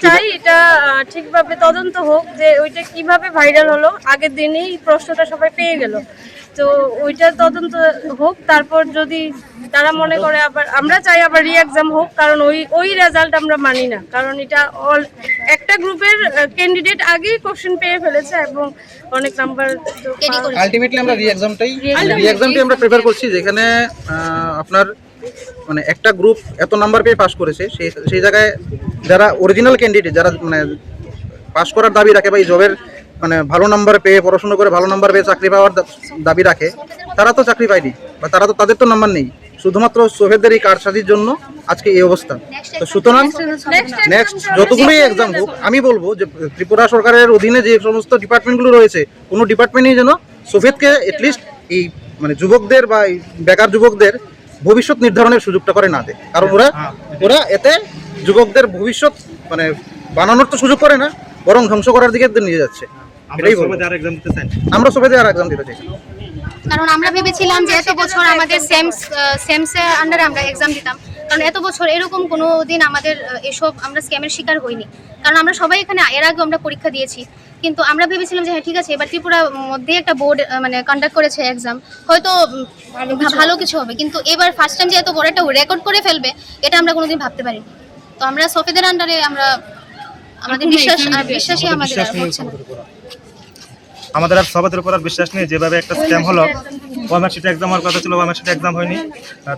চাই এটা ঠিকভাবে তদন্ত হোক, যে ওইটা কিভাবে ভাইরাল হলো, আগের দিনেই প্রশ্নটা সবাই পেয়ে গেল, তো ওইটার তদন্ত হোক। তারপর যদি তারা মনে করে, আবার আমরা চাই আবার রি এক্সাম হোক, কারণ ওই রেজাল্ট আমরা মানি না, কারণ এটা একটা গ্রুপের ক্যান্ডিডেট আগেই কোশ্চেন পেয়ে ফেলেছে এবং অনেক নাম্বার। আলটিমেটলি আমরা রি এক্সামটাই আমরা প্রেফার করছি, যেখানে আপনার মানে একটা গ্রুপ এত নাম্বার পেয়ে পাস করেছে, সেই জায়গায় যারা অরিজিনাল ক্যান্ডিডেট, যারা মানে পাস করার দাবি রাখে বা এই জবের মানে ভালো নাম্বার পেয়ে পড়াশোনা করে ভালো নাম্বার পেয়ে চাকরি পাওয়ার দাবি রাখে, তারা তো চাকরি পায়নি বা তাদের তো নাম্বার নেই। শুধুমাত্র সোহেদের এই কারসাজির জন্য আজকে এই অবস্থা। তো সুতরাং নেক্সট যতগুলোই এক্সাম হোক, আমি বলবো যে ত্রিপুরা সরকারের অধীনে যে সমস্ত ডিপার্টমেন্টগুলো রয়েছে, কোনো ডিপার্টমেন্টই যেন সোহেদকে এটলিস্ট এই মানে যুবকদের বা বেকার যুবকদের ভবিষ্যৎ নির্ধারণের সুযোগটা করে না দেয়। কারণ ওরা এতে যুবকদের ভবিষ্যৎ মানে বানানোর তো সুযোগ করে না, বরং ধ্বংস করার দিকে নিয়ে যাচ্ছে। আমরা সোহেদে আর এক্সাম দিতে চাই, কারণ আমরা ভেবেছিলাম যে এত বছর আমাদের সেমসের আন্ডারে আমরা এক্সাম দিতাম, কারণ এত বছর এরকম কোনো দিন আমাদের এসব আমরা স্ক্যামের শিকার হইনি, কারণ আমরা সবাই এখানে এর আগে আমরা পরীক্ষা দিয়েছি। কিন্তু আমরা ভেবেছিলাম যে হ্যাঁ ঠিক আছে, এবার ত্রিপুরা মধ্যে একটা বোর্ড মানে কন্ডাক্ট করেছে এক্সাম, হয়তো ভালো কিছু হবে, কিন্তু এবার ফার্স্ট টাইম যে এত বড় একটা রেকর্ড করে ফেলবে, এটা আমরা কোনোদিন ভাবতে পারিনি। তো আমরা সোফেদের আন্ডারে আমাদের বিশ্বাসই আমাদের হচ্ছে না। আমাদের আর সবাদের উপর আর বিশ্বাস নেই। যেভাবে একটা স্ক্যাম হলো, ওয়ার্কশিট এক্সাম হওয়ার কথা ছিল, ওয়ার্কশিট এক্সাম হয়নি,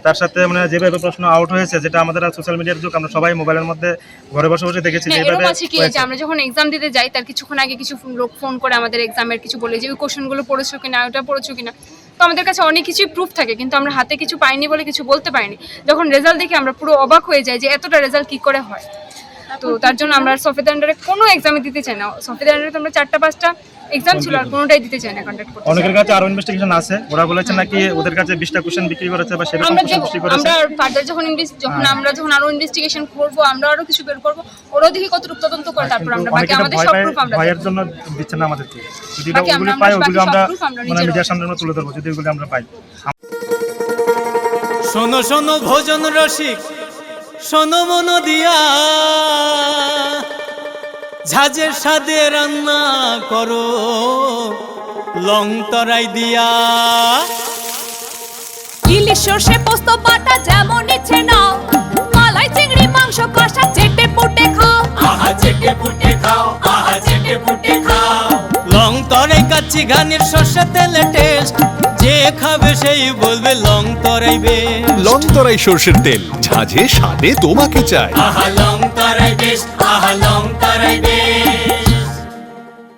তার সাথে মানে যেভাবে প্রশ্ন আউট হয়েছে, যেটা আমাদের আর সোশ্যাল মিডিয়ার যুগ, আমরা সবাই মোবাইলের মধ্যে ঘরে বসে বসে দেখেছি। যেভাবে আমরা যখন এক্সাম দিতে যাই, তার কিছুক্ষণ আগে কিছু লোক ফোন করে আমাদের এক্সামের কিছু বলে যে ওই কোশ্চেনগুলো পড়েছো কিনা, ওটা পড়েছো কিনা। তো আমাদের কাছে অনেক কিছুই প্রুফ থাকে, কিন্তু আমরা হাতে কিছু পাইনি বলে কিছু বলতে পারিনি। যখন রেজাল্ট দেখি আমরা পুরো অবাক হয়ে যাই যে এতটা রেজাল্ট কি করে হয়। তো তার জন্য আমরা সফেদের আন্ডারে কোনো এক্সামে দিতে চাই না। সফেদের আন্ডারে তো আমরা 4-5টা এক্সাম ছিল, আর কোনোটাই দিতে চাই না কন্ডাক্ট করতে। অনেকের কাছে আরো ইনভেস্টিগেশন আছে, ওরা বলেছে নাকি ওদের কাছে 20টা কোশ্চেন বিক্রি করেছে বা সেরকম কোশ্চেন বিক্রি করেছে। আমরা ফার্দার যখন আরো ইনভেস্টিগেশন করব, আমরা আরো কিছু বের করব, ওরাও দেখি কতটুকু তদন্ত করে, তারপর আমরা বাকি আমাদের সব প্রুফ আমরা ভয়ের জন্য দিচ্ছে না আমাদেরকে। যদি ওগুলো পাই, ওগুলো আমরা মানে মিডিয়ার সামনে তুলে ধরবো, যদি ওগুলো আমরা পাই। শোনো শোনো ভোজন রসিক, শোনো মন দিয়া, ঝাঁঝের স্বাদে রান্না করো লং তরাই দিয়া। ইলিশ সর্ষে পোস্ত বাটা যেমন ইচ্ছে নাও, মালাই চিংড়ি মাংস কষা চেটে পুটে খাও, আহা চেটে পুটে খাও, আহা চেটে পুটে খাও। লং তরাই কাচ্চি ঘানির সর্ষে তেলে টেস্ট, যে খাবে সেই বলবে লং তরাই বেশ। লং তরাই সর্ষের তেল, ঝাঁঝে স্বাদে তোমাকে চাই। আহা লং তরাই বেশ, আহা লং তরাই বেশ।